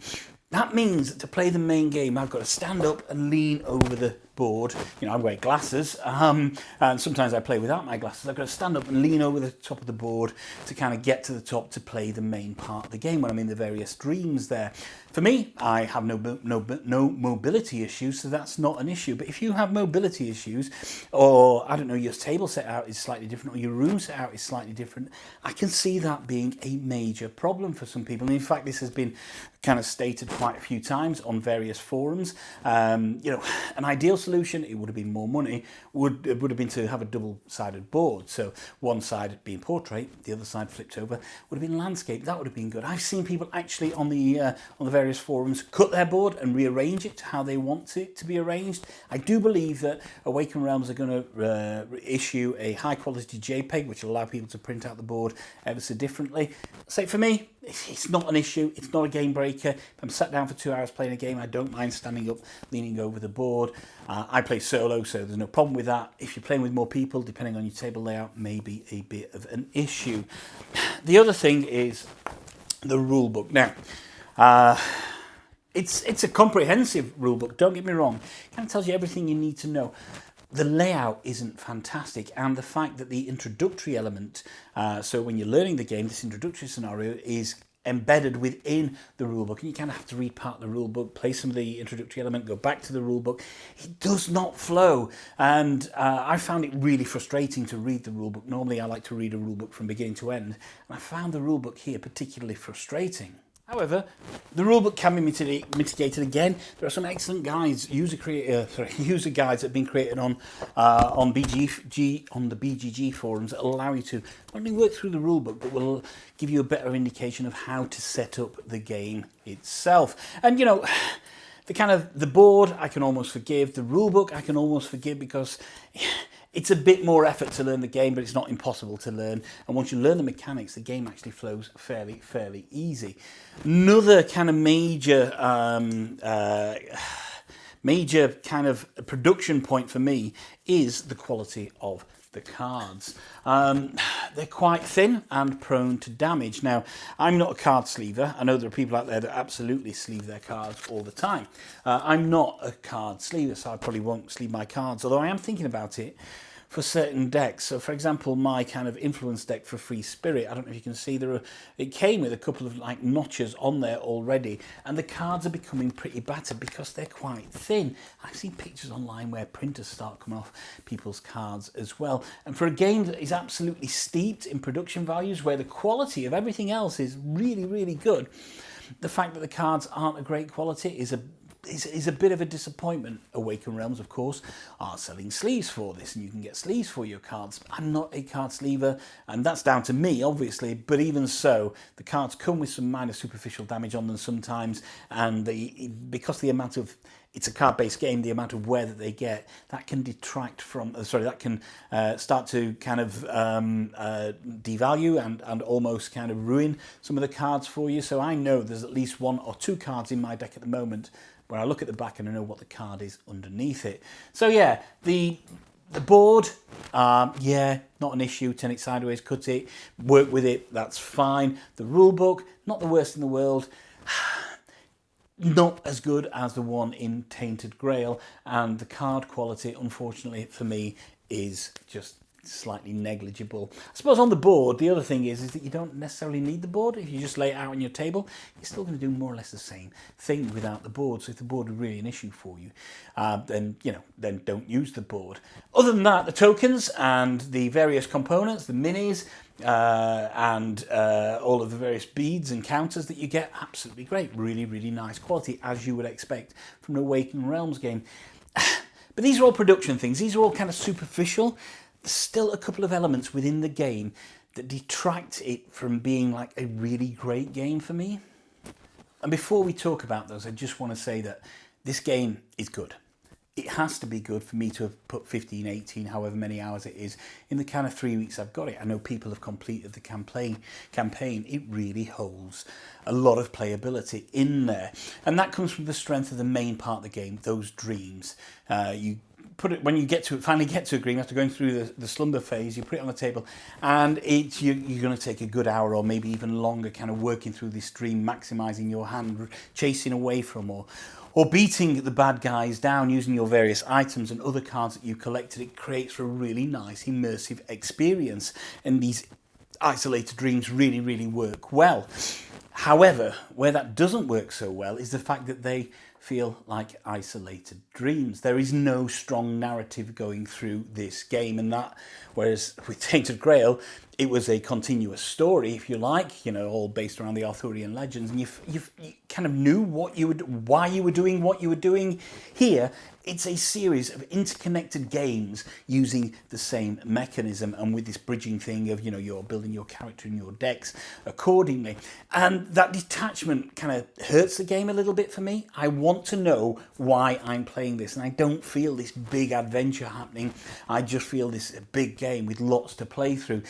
That means that to play the main game, I've got to stand up and lean over the board. I wear glasses, and sometimes I play without my glasses. I've got to stand up and lean over the top of the board to kind of get to the top to play the main part of the game when I'm in the various streams there. For me, I have no mobility issues, so that's not an issue. But if you have mobility issues, or I don't know, your table set out is slightly different, or your room set out is slightly different, I can see that being a major problem for some people. And in fact, this has been kind of stated quite a few times on various forums. An ideal solution, it would have been more money, would have been to have a double-sided board. So one side being portrait, the other side flipped over, would have been landscape. That would have been good. I've seen people actually on the various forums cut their board and rearrange it to how they want it to be arranged. I do believe that Awaken Realms are going to issue a high-quality JPEG, which will allow people to print out the board ever so differently. So for me, it's not an issue. It's not a game breaker. If I'm sat down for 2 hours playing a game, I don't mind standing up, leaning over the board. I play solo, so there's no problem with that. If you're playing with more people, depending on your table layout, maybe a bit of an issue. The other thing is the rule book. Now, it's a comprehensive rule book. Don't get me wrong. It kind of tells you everything you need to know. The layout isn't fantastic, and the fact that the introductory element, so when you're learning the game, this introductory scenario is embedded within the rulebook, and you kind of have to read part of the rulebook, play some of the introductory element, go back to the rulebook. It does not flow, and I found it really frustrating to read the rulebook. Normally I like to read a rulebook from beginning to end, and I found the rulebook here particularly frustrating. However, the rulebook can be mitigated again. There are some excellent guides, user guides that have been created on the BGG forums that allow you to not only work through the rulebook, but will give you a better indication of how to set up the game itself. And the board I can almost forgive. The rulebook I can almost forgive because it's a bit more effort to learn the game, but it's not impossible to learn. And once you learn the mechanics, the game actually flows fairly easy. Another kind of major kind of production point for me is the quality of the cards. They're quite thin and prone to damage. Now, I'm not a card sleever. I know there are people out there that absolutely sleeve their cards all the time. I'm not a card sleever, so I probably won't sleeve my cards, although I am thinking about it for certain decks. So for example, my kind of influence deck for Free Spirit, I don't know if you can see, it came with a couple of like notches on there already, and the cards are becoming pretty battered because they're quite thin. I've seen pictures online where printers start coming off people's cards as well. And for a game that is absolutely steeped in production values, where the quality of everything else is really good, the fact that the cards aren't a great quality is a bit of a disappointment. Awaken Realms, of course, are selling sleeves for this, and you can get sleeves for your cards. I'm not a card sleever, and that's down to me, obviously, but even so, the cards come with some minor superficial damage on them sometimes, and because the amount of it's a card-based game, the amount of wear that they get, that can detract from, that can start to kind of devalue and almost kind of ruin some of the cards for you. So I know there's at least 1 or 2 cards in my deck at the moment where I look at the back and I know what the card is underneath it. So yeah, the board, not an issue. Turn it sideways, cut it, work with it, that's fine. The rule book, not the worst in the world. Not as good as the one in Tainted Grail, and the card quality, unfortunately for me, is just slightly negligible. I suppose on the board, the other thing is that you don't necessarily need the board. If you just lay it out on your table, you're still going to do more or less the same thing without the board. So if the board is really an issue for you, then don't use the board. Other than that, the tokens and the various components, the minis, and all of the various beads and counters that you get, absolutely great. Really nice quality, as you would expect from an Awaken Realms game. But these are all production things. These are all kind of superficial. There's still a couple of elements within the game that detract it from being like a really great game for me. And before we talk about those, I just want to say that this game is good. It has to be good for me to have put 15, 18, however many hours it is, in the kind of 3 weeks I've got it. I know people have completed the campaign. It really holds a lot of playability in there. And that comes from the strength of the main part of the game, those dreams. You put it, when you finally get to a dream, after going through the slumber phase, you put it on the table, and you're going to take a good hour or maybe even longer kind of working through this dream, maximizing your hand, chasing away from or beating the bad guys down using your various items and other cards that you collected. It creates for a really nice immersive experience, and these isolated dreams really, really work well. However, where that doesn't work so well is the fact that they feel like isolated dreams. There is no strong narrative going through this game, and that, whereas with Tainted Grail, it was a continuous story, if you like, all based around the Arthurian legends, and you kind of knew why you were doing what you were doing. Here, it's a series of interconnected games using the same mechanism, and with this bridging thing of, you're building your character in your decks accordingly. And that detachment kind of hurts the game a little bit for me. I want to know why I'm playing this, and I don't feel this big adventure happening. I just feel this big game with lots to play through.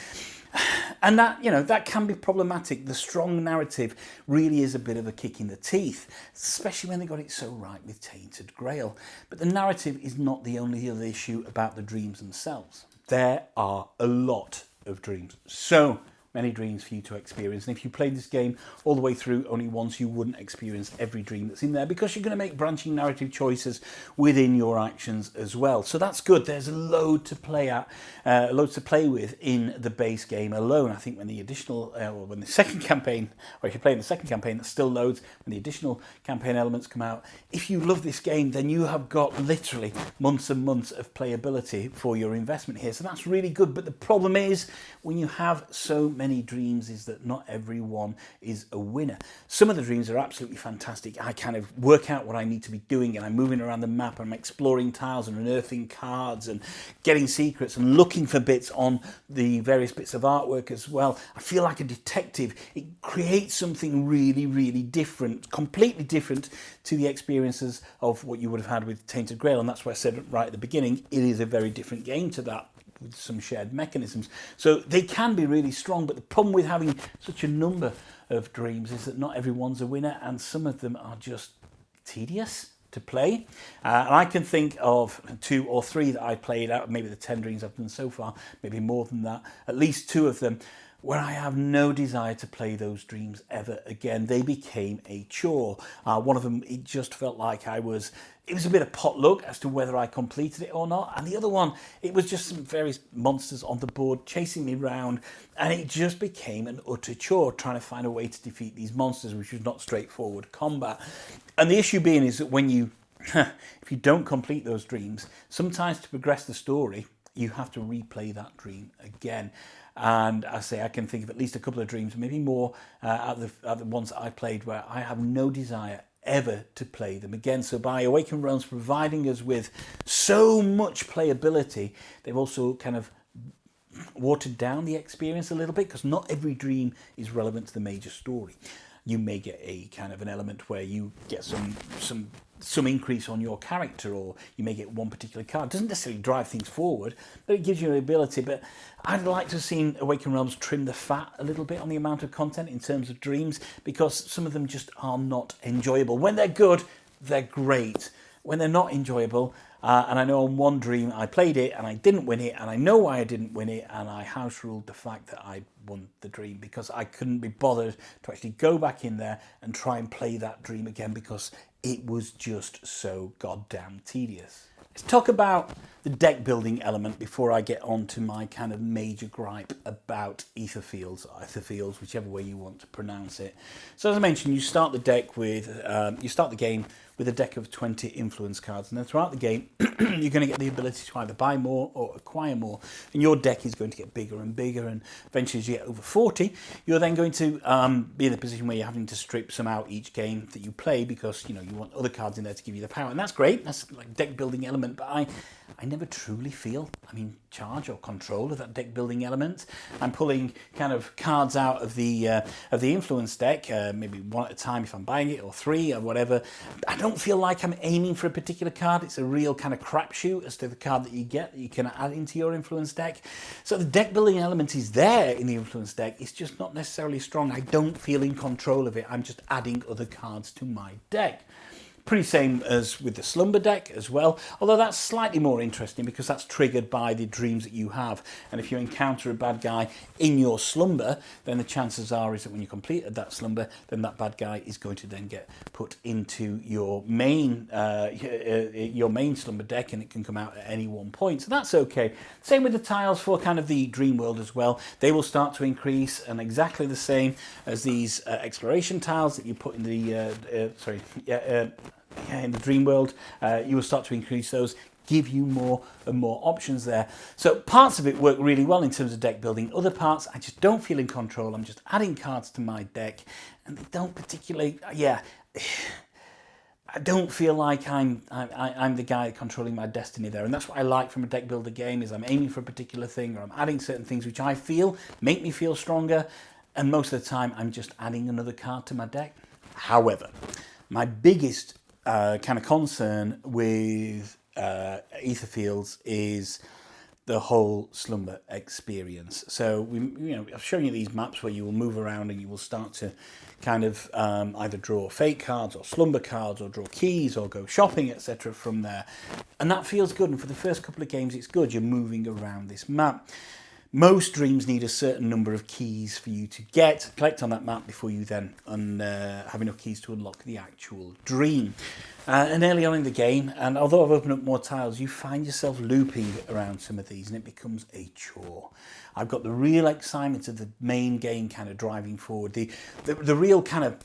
And that can be problematic. The strong narrative really is a bit of a kick in the teeth, especially when they got it so right with Tainted Grail. But the narrative is not the only other issue about the dreams themselves. There are a lot of dreams. So many dreams for you to experience. And if you played this game all the way through only once, you wouldn't experience every dream that's in there, because you're going to make branching narrative choices within your actions as well. So that's good. There's a load to play with in the base game alone. I think when the additional, when the second campaign, or if you're playing the second campaign, that still loads, when the additional campaign elements come out. If you love this game, then you have got literally months and months of playability for your investment here. So that's really good. But the problem is, when you have so many dreams, is that not everyone is a winner. Some of the dreams are absolutely fantastic. I kind of work out what I need to be doing, and I'm moving around the map, and I'm exploring tiles and unearthing cards and getting secrets and looking for bits on the various bits of artwork as well. I feel like a detective. It creates something really, really different, completely different to the experiences of what you would have had with Tainted Grail, and that's why I said right at the beginning, it is a very different game to that, with some shared mechanisms. So they can be really strong, but the problem with having such a number of dreams is that not everyone's a winner, and some of them are just tedious to play. And I can think of 2 or 3 that I played out, maybe the 10 dreams I've done so far, maybe more than that, at least 2 of them, where I have no desire to play those dreams ever again. They became a chore. One of them, it just felt like it was a bit of potluck as to whether I completed it or not. And the other one, it was just some various monsters on the board chasing me around, and it just became an utter chore trying to find a way to defeat these monsters, which was not straightforward combat. And the issue being is that when if you don't complete those dreams, sometimes to progress the story, you have to replay that dream again. And I can think of at least a couple of dreams, maybe more, out of the ones that I played, where I have no desire ever to play them again. So by Awaken Realms providing us with so much playability, they've also kind of watered down the experience a little bit, because not every dream is relevant to the major story. You may get a kind of an element where you get some increase on your character, or you may get one particular card. It doesn't necessarily drive things forward, but it gives you an ability. But I'd like to have seen Awaken Realms trim the fat a little bit on the amount of content in terms of dreams, because some of them just are not enjoyable. When they're good, they're great. When they're not enjoyable, and I know on one dream I played it and I didn't win it, and I know why I didn't win it, and I house ruled the fact that I won the dream, because I couldn't be bothered to actually go back in there and try and play that dream again, because it was just so goddamn tedious. Let's talk about the deck building element before I get on to my kind of major gripe about Etherfields, or Etherfields, whichever way you want to pronounce it. So as I mentioned, you start the game with a deck of 20 influence cards, and then throughout the game you're going to get the ability to either buy more or acquire more, and your deck is going to get bigger and bigger, and eventually as you get over 40, you're then going to be in a position where you're having to strip some out each game that you play, because you want other cards in there to give you the power, and that's great. That's like deck building element, but I never truly feel I'm in charge or control of that deck building element. I'm pulling kind of cards out of the influence deck, maybe one at a time if I'm buying it, or 3 or whatever. I don't feel like I'm aiming for a particular card. It's a real kind of crapshoot as to the card that you get that you can add into your influence deck. So the deck building element is there in the influence deck. It's just not necessarily strong. I don't feel in control of it. I'm just adding other cards to my deck. Pretty same as with the slumber deck as well, although that's slightly more interesting because that's triggered by the dreams that you have. And if you encounter a bad guy in your slumber, then the chances are is that when you completed that slumber, then that bad guy is going to then get put into your main slumber deck, and it can come out at any one point. So that's okay. Same with the tiles for kind of the dream world as well. They will start to increase, and exactly the same as these exploration tiles that you put in the in the dream world. You will start to increase those, give you more and more options there. So parts of it work really well in terms of deck building. Other parts I just don't feel in control. I'm just adding cards to my deck, and they don't particularly, I don't feel like I'm the guy controlling my destiny there. And that's what I like from a deck builder game, is I'm aiming for a particular thing, or I'm adding certain things which I feel make me feel stronger, and most of the time I'm just adding another card to my deck. However, my biggest kind of concern with Etherfields is the whole slumber experience. So I've shown you these maps where you will move around and you will start to kind of either draw fate cards or slumber cards, or draw keys, or go shopping, etc. from there. And that feels good. And for the first couple of games, it's good. You're moving around this map. Most dreams need a certain number of keys for you to collect on that map before you then have enough keys to unlock the actual dream. And early on in the game, and although I've opened up more tiles, you find yourself looping around some of these, and it becomes a chore. I've got the real excitement of the main game kind of driving forward, the real kind of,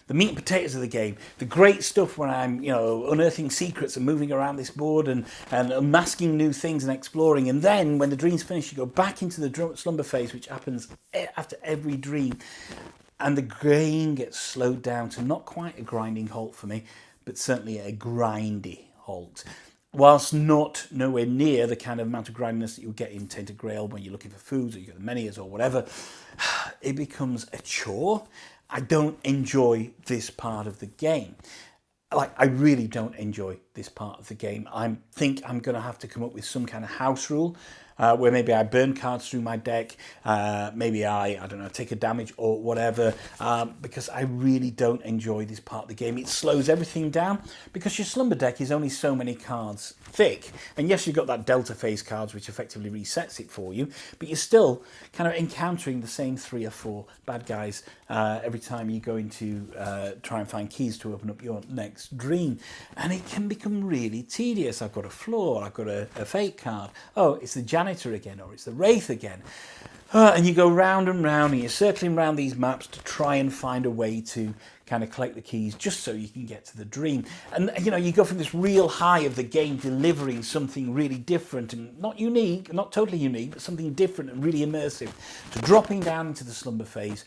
the meat and potatoes of the game, the great stuff when I'm, unearthing secrets and moving around this board and unmasking new things and exploring. And then when the dream's finished, you go back into the slumber phase, which happens after every dream. And the game gets slowed down to not quite a grinding halt for me, but certainly a grindy halt. Whilst nowhere near the kind of amount of grindiness that you'll get in Tainted Grail when you're looking for foods, or you get the menhirs or whatever, it becomes a chore. I don't enjoy this part of the game. I really don't enjoy this part of the game. I think I'm going to have to come up with some kind of house rule where maybe I burn cards through my deck, maybe I don't know, take a damage or whatever, because I really don't enjoy this part of the game. It slows everything down because your slumber deck is only so many cards thick. And yes, you've got that Delta phase cards, which effectively resets it for you, but you're still kind of encountering the same 3 or 4 bad guys every time you go into try and find keys to open up your next dream. And it can become really tedious. I've got a floor, I've got a fate card, oh, it's the janitor again, or it's the wraith again. And you go round and round, and you're circling around these maps to try and find a way to kind of collect the keys just so you can get to the dream. And you go from this real high of the game delivering something really different and not unique, not totally unique, but something different and really immersive, to dropping down into the slumber phase.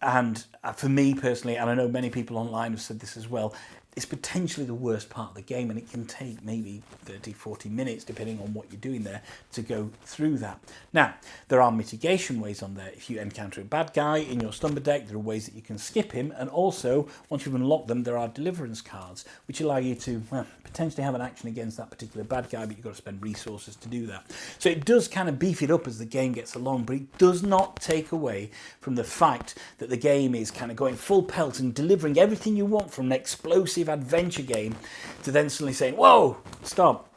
And for me personally, and I know many people online have said this as well, it's potentially the worst part of the game, and it can take maybe 30, 40 minutes, depending on what you're doing there, to go through that. Now, there are mitigation ways on there. If you encounter a bad guy in your slumber deck, there are ways that you can skip him, and also, once you've unlocked them, there are deliverance cards, which allow you to potentially have an action against that particular bad guy, but you've got to spend resources to do that. So it does kind of beef it up as the game gets along, but it does not take away from the fact that the game is kind of going full pelt and delivering everything you want from an explosive adventure game to then suddenly saying, whoa, stop,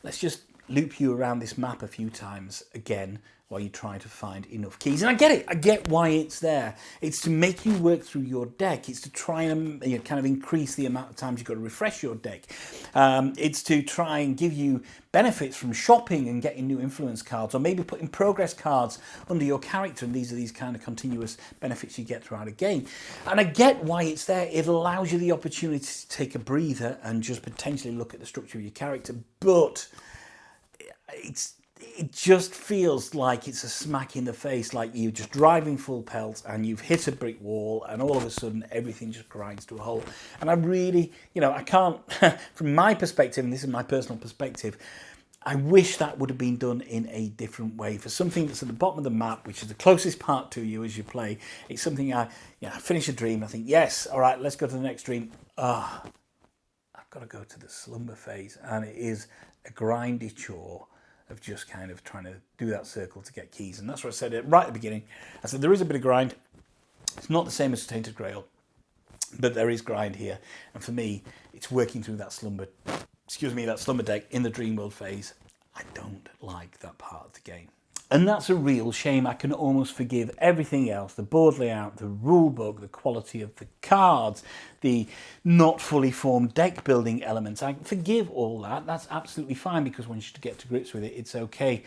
let's just loop you around this map a few times again while you try to find enough keys. And I get it, I get why it's there. It's to make you work through your deck. It's to try and kind of increase the amount of times you've got to refresh your deck. It's to try and give you benefits from shopping and getting new influence cards, or maybe putting progress cards under your character, and these are these kind of continuous benefits you get throughout a game. And I get why it's there. It allows you the opportunity to take a breather and just potentially look at the structure of your character, but it just feels like it's a smack in the face, like you're just driving full pelt and you've hit a brick wall, and all of a sudden everything just grinds to a halt. And I really, I can't, from my perspective, and this is my personal perspective, I wish that would have been done in a different way. For something that's at the bottom of the map, which is the closest part to you as you play, it's something I finish a dream, I think, yes, all right, let's go to the next dream. I've got to go to the slumber phase, and it is a grindy chore of just kind of trying to do that circle to get keys. And that's what I said right at the beginning. I said there is a bit of grind. It's not the same as Tainted Grail. But there is grind here, and for me, it's working through that slumber deck in the dream world phase. I don't like that part of the game. And that's a real shame. I can almost forgive everything else, the board layout, the rule book, the quality of the cards, the not fully formed deck building elements. I forgive all that. That's absolutely fine, because once you get to grips with it, it's okay.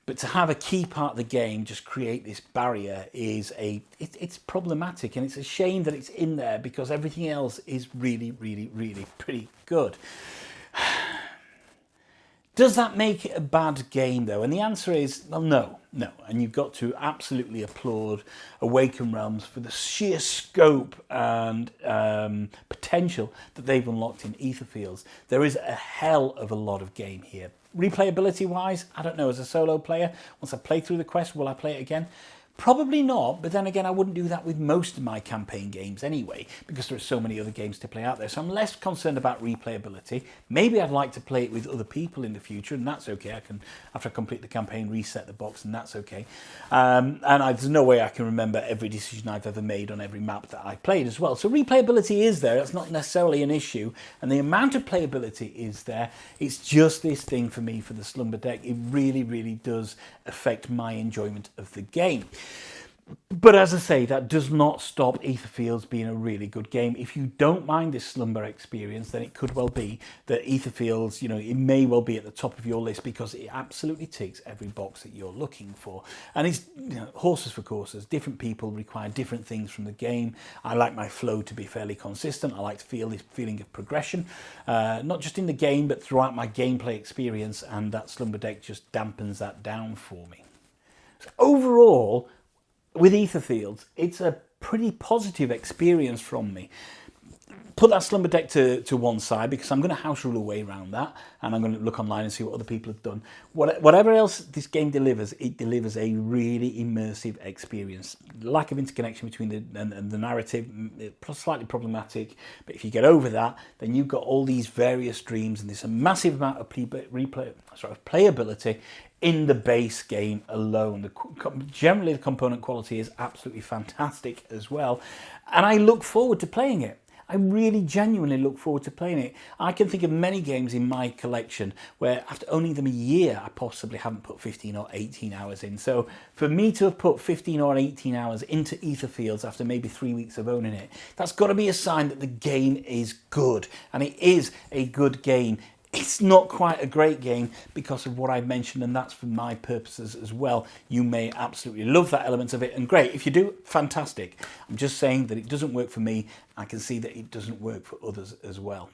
But to have a key part of the game just create this barrier it's problematic, and it's a shame that it's in there, because everything else is really, really, really pretty good. Does that make it a bad game, though? And the answer is, well, no. And you've got to absolutely applaud Awaken Realms for the sheer scope and potential that they've unlocked in Etherfields. There is a hell of a lot of game here. Replayability-wise, I don't know. As a solo player, once I play through the quest, will I play it again? Probably not, but then again, I wouldn't do that with most of my campaign games anyway, because there are so many other games to play out there. So I'm less concerned about replayability. Maybe I'd like to play it with other people in the future, and that's okay. I can, after I complete the campaign, reset the box, and that's okay. There's no way I can remember every decision I've ever made on every map that I played as well. So replayability is there. That's not necessarily an issue, and the amount of playability is there. It's just this thing for me for the Slumber deck. It really, really does affect my enjoyment of the game. But as I say, that does not stop Etherfields being a really good game. If you don't mind this slumber experience, then it could well be that Etherfields, it may well be at the top of your list, because it absolutely ticks every box that you're looking for. And it's horses for courses. Different people require different things from the game. I like my flow to be fairly consistent. I like to feel this feeling of progression, not just in the game, but throughout my gameplay experience. And that slumber deck just dampens that down for me. So overall, with Etherfields, it's a pretty positive experience from me. Put that slumber deck to one side, because I'm going to house rule away around that, and I'm going to look online and see what other people have done. Whatever else this game delivers, it delivers a really immersive experience. Lack of interconnection between the narrative, slightly problematic, but if you get over that, then you've got all these various streams and this massive amount of playability in the base game alone. Generally, the component quality is absolutely fantastic as well, and I look forward to playing it. I really genuinely look forward to playing it. I can think of many games in my collection where after owning them a year, I possibly haven't put 15 or 18 hours in. So for me to have put 15 or 18 hours into Etherfields after maybe 3 weeks of owning it, that's got to be a sign that the game is good. And it is a good game. It's not quite a great game because of what I've mentioned, and that's for my purposes as well. You may absolutely love that element of it, and great. If you do, fantastic. I'm just saying that it doesn't work for me. I can see that it doesn't work for others as well.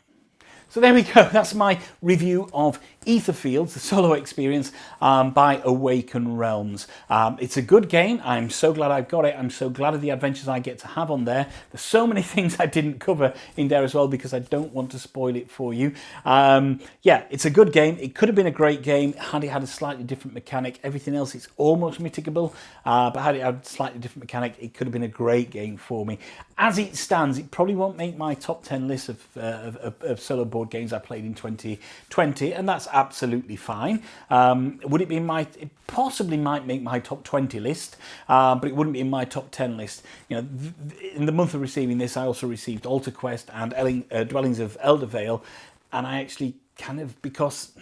So there we go. That's my review of Etherfields, the solo experience by Awaken Realms. It's a good game. I'm so glad I've got it. I'm so glad of the adventures I get to have on there. There's so many things I didn't cover in there as well, because I don't want to spoil it for you. Yeah, it's a good game. It could have been a great game had it had a slightly different mechanic. Everything else is almost mitigable, but had it had a slightly different mechanic, it could have been a great game for me. As it stands, it probably won't make my top 10 list of solo board games I played in 2020, and that's absolutely fine. Would it be it possibly might make my top 20 list, but it wouldn't be in my top 10 list. In the month of receiving this, I also received Altar Quest and Dwellings of Eldervale, and I actually kind of, because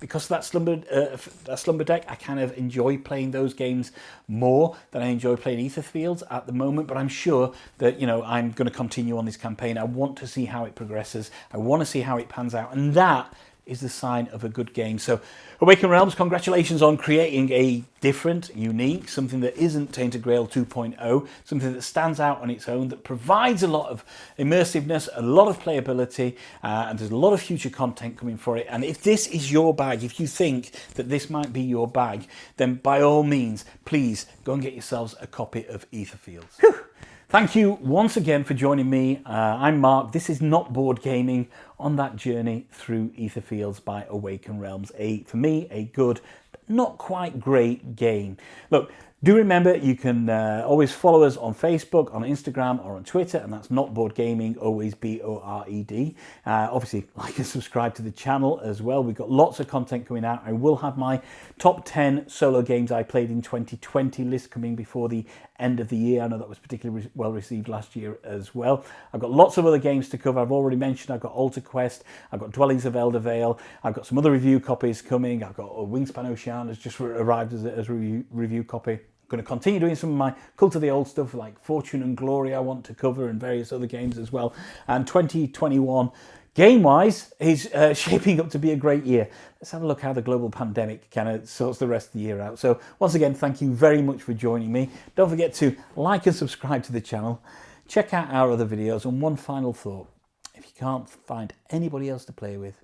of that slumber deck, I kind of enjoy playing those games more than I enjoy playing Etherfields at the moment. But I'm sure that I'm going to continue on this campaign. I want to see how it progresses. I want to see how it pans out, and that is the sign of a good game. So Awaken Realms, congratulations on creating a different, unique, something that isn't Tainted Grail 2.0, something that stands out on its own, that provides a lot of immersiveness, a lot of playability, and there's a lot of future content coming for it. And if this is your bag, if you think that this might be your bag, then by all means, please go and get yourselves a copy of Etherfields. Whew. Thank you once again for joining me. I'm Mark. This is Not Board Gaming, on that journey through Etherfields by Awaken Realms. For me, a good, but not quite great game. Look, Do remember you can always follow us on Facebook, on Instagram, or on Twitter, and that's Not Bored Gaming, always BORED. Obviously, like and subscribe to the channel as well. We've got lots of content coming out. I will have my top 10 solo games I played in 2020 list coming before the end of the year. I know that was particularly well received last year as well. I've got lots of other games to cover. I've already mentioned I've got Altar Quest, I've got Dwellings of Eldervale, I've got some other review copies coming. I've got Wingspan Ocean has just arrived as a review copy. Going to continue doing some of my Cult of the Old stuff like Fortune and Glory I want to cover, and various other games as well. And 2021, game-wise, is shaping up to be a great year. Let's have a look how the global pandemic kind of sorts the rest of the year out. So once again, thank you very much for joining me. Don't forget to like and subscribe to the channel. Check out our other videos. And one final thought, if you can't find anybody else to play with,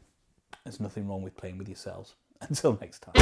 there's nothing wrong with playing with yourselves. Until next time.